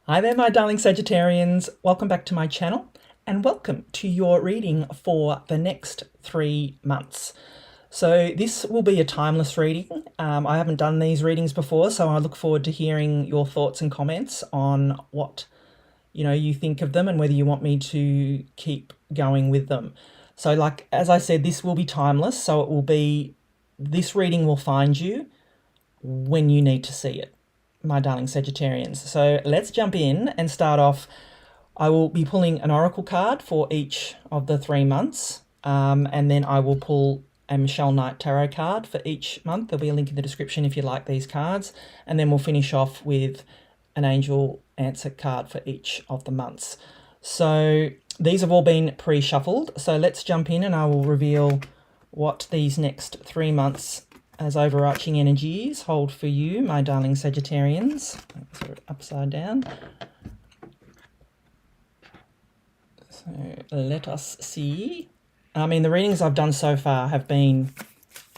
Hi there, my darling Sagittarians. Welcome back to my channel and welcome to your reading for the next 3 months. So this will be a timeless reading. I haven't done these readings before, so I look forward to hearing your thoughts and comments on what you think of them and whether you want me to keep going with them. So as I said, this will be timeless, so it will be, this reading will find you when you need to see it, my darling Sagittarians. So let's jump in and start off. I will be pulling an oracle card for each of the 3 months, and then I will pull a Michelle Knight tarot card for each month. There'll be a link in the description if you like these cards, and then we'll finish off with an angel answer card for each of the months. So these have all been pre-shuffled, so let's jump in and I will reveal what these next 3 months as overarching energies hold for you, my darling Sagittarians. Sort of upside down. So let us see. I mean, the readings I've done so far have been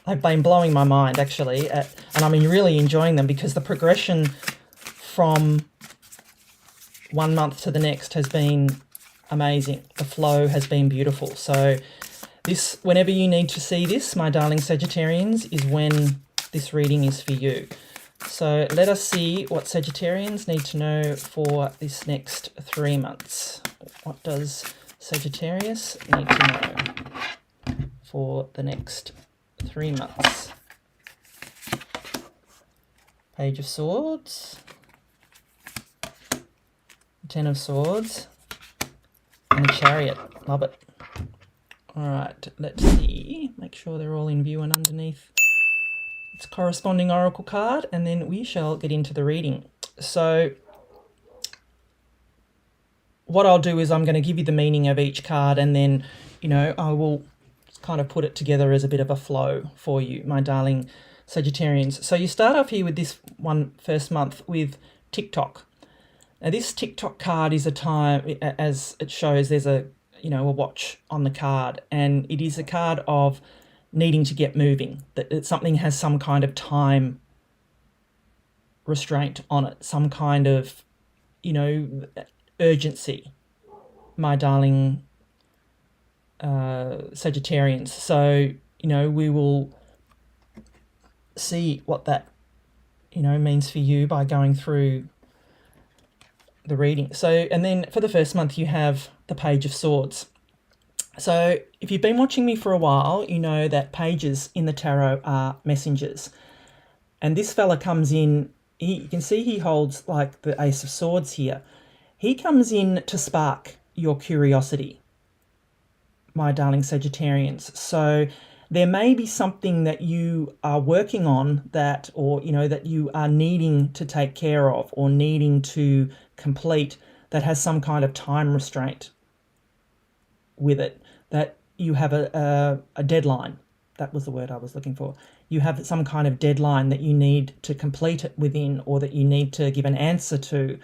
blowing my mind, actually, and I'm really enjoying them because the progression from one month to the next has been amazing. The flow has been beautiful. So this, whenever you need to see this, my darling Sagittarians, is when this reading is for you. So let us see what Sagittarians need to know for this next 3 months. What does Sagittarius need to know for the next 3 months? Page of Swords, Ten of Swords, and the Chariot. Love it. All right, let's see. Make sure they're all in view and underneath its corresponding oracle card, and then we shall get into the reading. So what I'll do is I'm going to give you the meaning of each card, and then, I will kind of put it together as a bit of a flow for you, my darling Sagittarians. So you start off here with this one first month with TikTok. Now this TikTok card is a time, as it shows, there's a watch on the card, and it is a card of needing to get moving, that something has some kind of time restraint on it, some kind of, urgency, my darling Sagittarians. So, we will see what that, means for you by going through the reading. So, and then for the first month, you have the Page of Swords. So if you've been watching me for a while, you know that pages in the tarot are messengers. And this fella comes in, you can see he holds like the Ace of Swords here. He comes in to spark your curiosity, my darling Sagittarians. So there may be something that you are working on that, or, that you are needing to take care of or needing to complete that has some kind of time restraint with it, that you have a deadline. That was the word I was looking for. You have some kind of deadline that you need to complete it within, or that you need to give an answer to.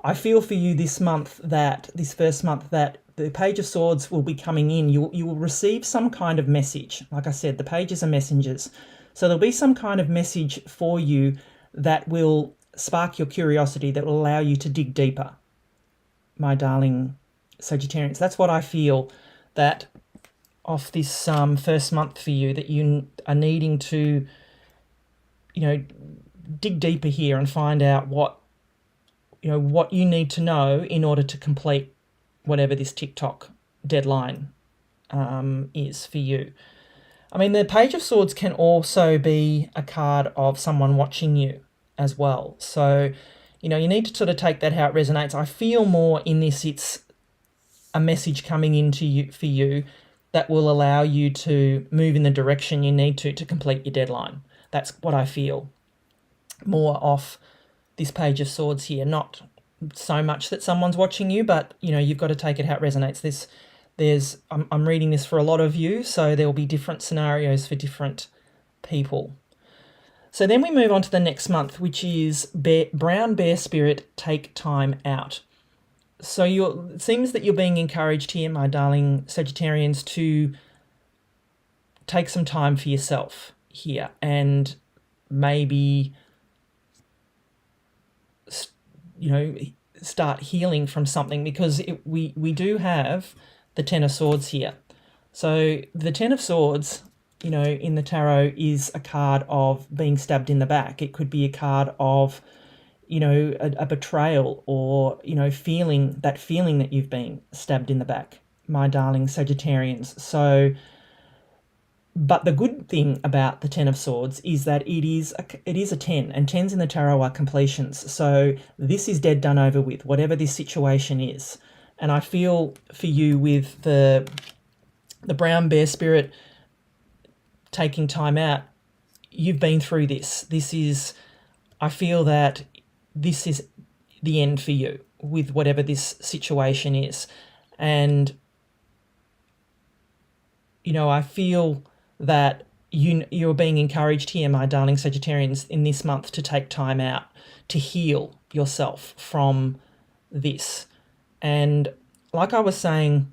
I feel for you this first month, that the Page of Swords will be coming in. You will receive some kind of message. Like I said, the pages are messengers. So there'll be some kind of message for you that will spark your curiosity, that will allow you to dig deeper, my darling Sagittarians. That's what I feel, that off this first month for you, that you are needing to, dig deeper here and find out what you need to know in order to complete whatever this TikTok deadline is for you. I mean, the Page of Swords can also be a card of someone watching you as well. So, you need to sort of take that how it resonates. I feel more in this, it's a message coming into you for you that will allow you to move in the direction you need to complete your deadline. That's what I feel more off this Page of Swords here. Not so much that someone's watching you, but you've got to take it how it resonates. I'm reading this for a lot of you, so there will be different scenarios for different people. So then we move on to the next month, which is Brown Bear Spirit, Take Time Out. So it seems that you're being encouraged here, my darling Sagittarians, to take some time for yourself here, and maybe start healing from something, because we do have the Ten of Swords here. So the Ten of Swords, in the tarot, is a card of being stabbed in the back. It could be a card of, a betrayal, or, feeling that you've been stabbed in the back, my darling Sagittarians. So, but the good thing about the Ten of Swords is that it is a 10, and 10s in the tarot are completions. So this is dead, done, over with, whatever this situation is. And I feel for you with the brown bear spirit taking time out, you've been through this. I feel that this is the end for you with whatever this situation is. And, I feel that you're being encouraged here, my darling Sagittarians, in this month to take time out to heal yourself from this. And like I was saying,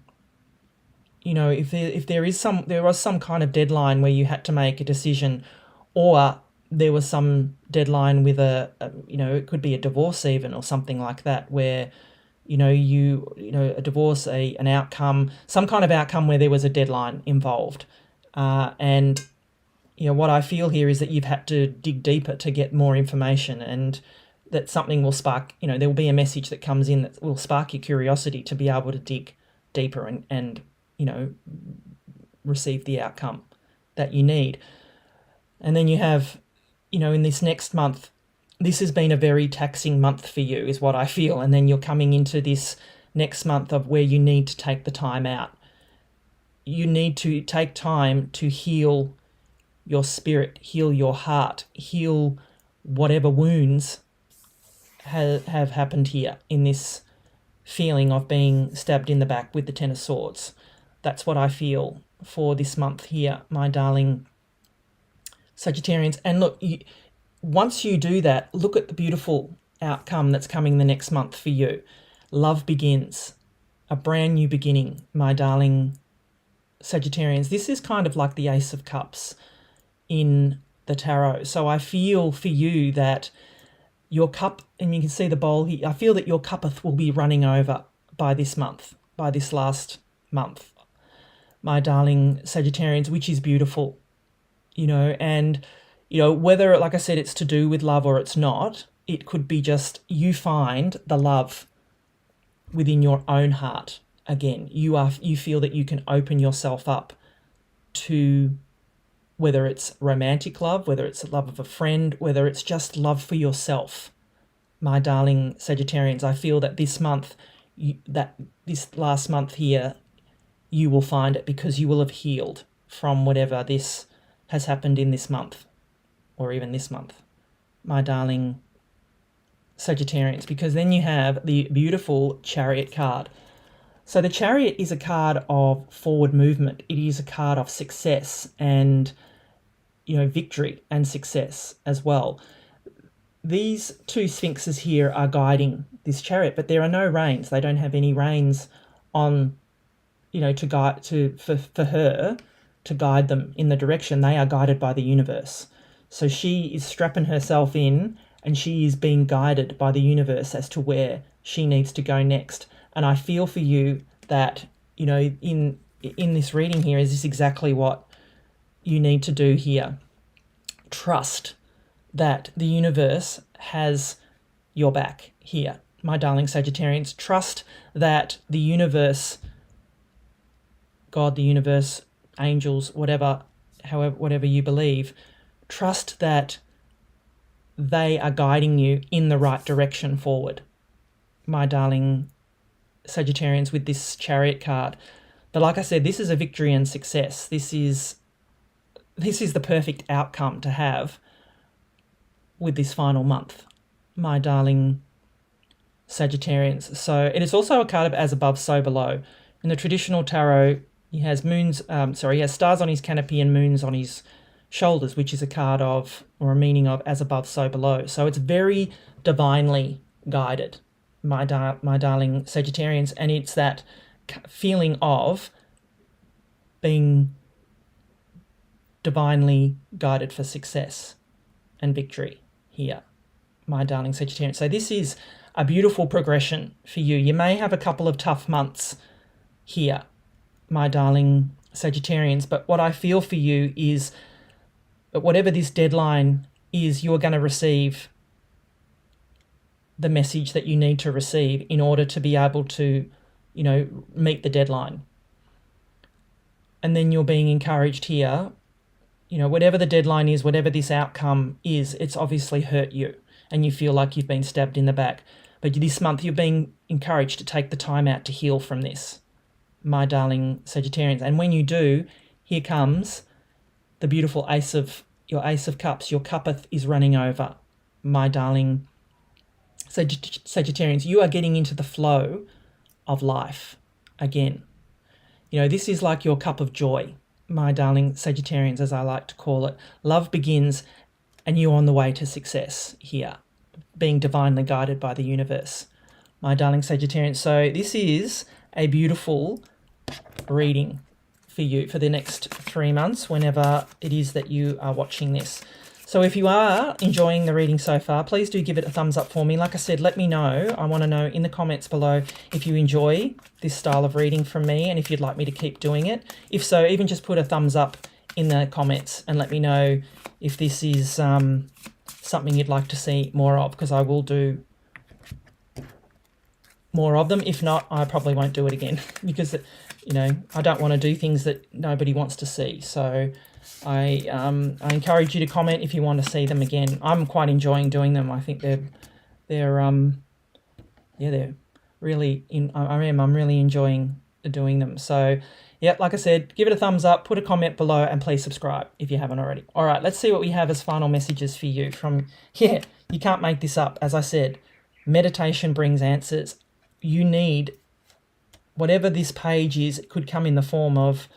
if there was some kind of deadline where you had to make a decision, or there was some deadline with it could be a divorce even, or something like that, where a divorce, an outcome, some kind of outcome where there was a deadline involved, and what I feel here is that you've had to dig deeper to get more information, and that something will spark, there will be a message that comes in that will spark your curiosity to be able to dig deeper and receive the outcome that you need. And then you have, in this next month, this has been a very taxing month for you, is what I feel. And then you're coming into this next month of where you need to take the time out. You need to take time to heal your spirit, heal your heart, heal whatever wounds have happened here in this feeling of being stabbed in the back with the Ten of Swords. That's what I feel for this month here, my darling Sagittarians. And look, once you do that, look at the beautiful outcome that's coming the next month for you. Love begins, a brand new beginning, my darling Sagittarians. This is kind of like the Ace of Cups in the tarot. So I feel for you that your cup, and you can see the bowl here, I feel that your cup will be running over by this month, by this last month, my darling Sagittarians, which is beautiful, and, whether, like I said, it's to do with love or it's not, it could be just you find the love within your own heart again. You feel that you can open yourself up to, whether it's romantic love, whether it's love of a friend, whether it's just love for yourself, my darling Sagittarians. I feel that this month, this last month here, you will find it, because you will have healed from whatever this has happened in this month, or even this month, my darling Sagittarians, because then you have the beautiful Chariot card. So the Chariot is a card of forward movement. It is a card of success and, victory and success as well. These two sphinxes here are guiding this Chariot, but there are no reins. They don't have any reins on, to guide for her to guide them in the direction. They are guided by the universe. So she is strapping herself in, and she is being guided by the universe as to where she needs to go next. And I feel for you that, in this reading here, is this exactly what you need to do here. Trust that the universe has your back here, my darling Sagittarians. Trust that the universe, God, the universe, angels, whatever you believe, trust that they are guiding you in the right direction forward, my darling Sagittarians, with this Chariot card. But like I said, this is a victory and success. This is the perfect outcome to have with this final month, my darling Sagittarians. So it is also a card of as above, so below. In the traditional tarot, he has he has stars on his canopy and moons on his shoulders, which is a card of, or a meaning of, as above, so below. So it's very divinely guided, my darling Sagittarians, and it's that feeling of being divinely guided for success and victory here, my darling Sagittarians. So this is a beautiful progression for you. You may have a couple of tough months here, my darling Sagittarians, but what I feel for you is that whatever this deadline is, you're going to receive the message that you need to receive in order to be able to, meet the deadline. And then you're being encouraged here, whatever the deadline is, whatever this outcome is, it's obviously hurt you and you feel like you've been stabbed in the back. But this month you're being encouraged to take the time out to heal from this, my darling Sagittarians. And when you do, here comes the beautiful Ace of Cups. Your cuppa is running over, my darling Sagittarians. You are getting into the flow of life again. This is like your cup of joy, my darling Sagittarians, as I like to call it. Love begins and you're on the way to success here, being divinely guided by the universe, my darling Sagittarians. So this is a beautiful reading for you for the next 3 months, whenever it is that you are watching this. So if you are enjoying the reading so far, please do give it a thumbs up for me. Like I said, let me know. I want to know in the comments below if you enjoy this style of reading from me and if you'd like me to keep doing it. If so, even just put a thumbs up in the comments and let me know if this is something you'd like to see more of, because I will do more of them. If not, I probably won't do it again because, I don't want to do things that nobody wants to see. So I encourage you to comment if you want to see them again. I'm quite enjoying doing them. I think they're really I'm really enjoying doing them. So yeah, like I said, give it a thumbs up, put a comment below, and please subscribe if you haven't already. All right, let's see what we have as final messages for you from here. You can't make this up. As I said, meditation brings answers. You need whatever this page is. It could come in the form of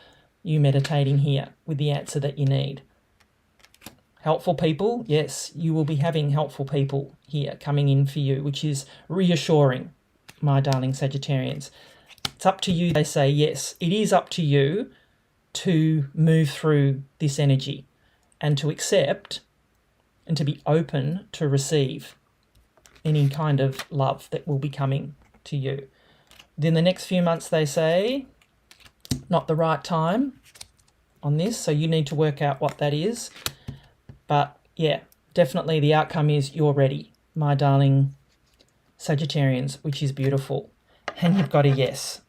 you meditating here with the answer that you need. Helpful people, yes, you will be having helpful people here coming in for you, which is reassuring, my darling Sagittarians. It's up to you, they say. Yes, it is up to you to move through this energy and to accept and to be open to receive any kind of love that will be coming to you. Then the next few months, they say, not the right time on this, so you need to work out what that is. But yeah, definitely the outcome is you're ready, my darling Sagittarians, which is beautiful. And you've got a yes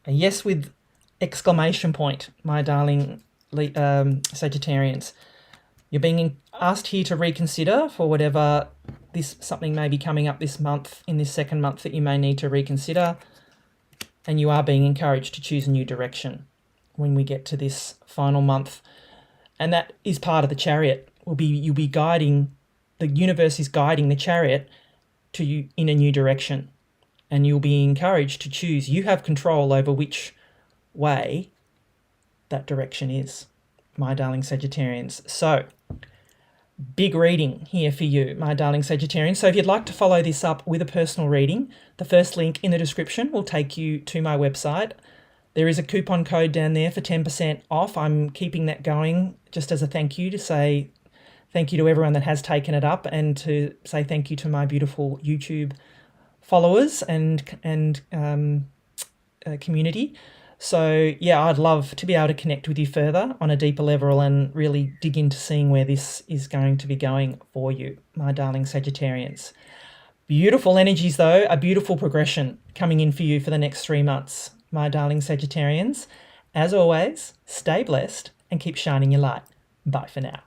with exclamation point, my darling Sagittarians. You're being asked here to reconsider for whatever something may be coming up this month, in this second month, that you may need to reconsider. And you are being encouraged to choose a new direction when we get to this final month. And that is part of the chariot. You'll be guiding, the universe is guiding the chariot to you in a new direction. And you'll be encouraged to choose. You have control over which way that direction is, my darling Sagittarians. So, big reading here for you, my darling Sagittarians. So if you'd like to follow this up with a personal reading, the first link in the description will take you to my website. There is a coupon code down there for 10% off. I'm keeping that going just as a thank you, to say thank you to everyone that has taken it up, and to say thank you to my beautiful YouTube followers and community. So yeah, I'd love to be able to connect with you further on a deeper level and really dig into seeing where this is going to be going for you, my darling Sagittarians. Beautiful energies though, a beautiful progression coming in for you for the next 3 months, my darling Sagittarians. As always, stay blessed and keep shining your light. Bye for now.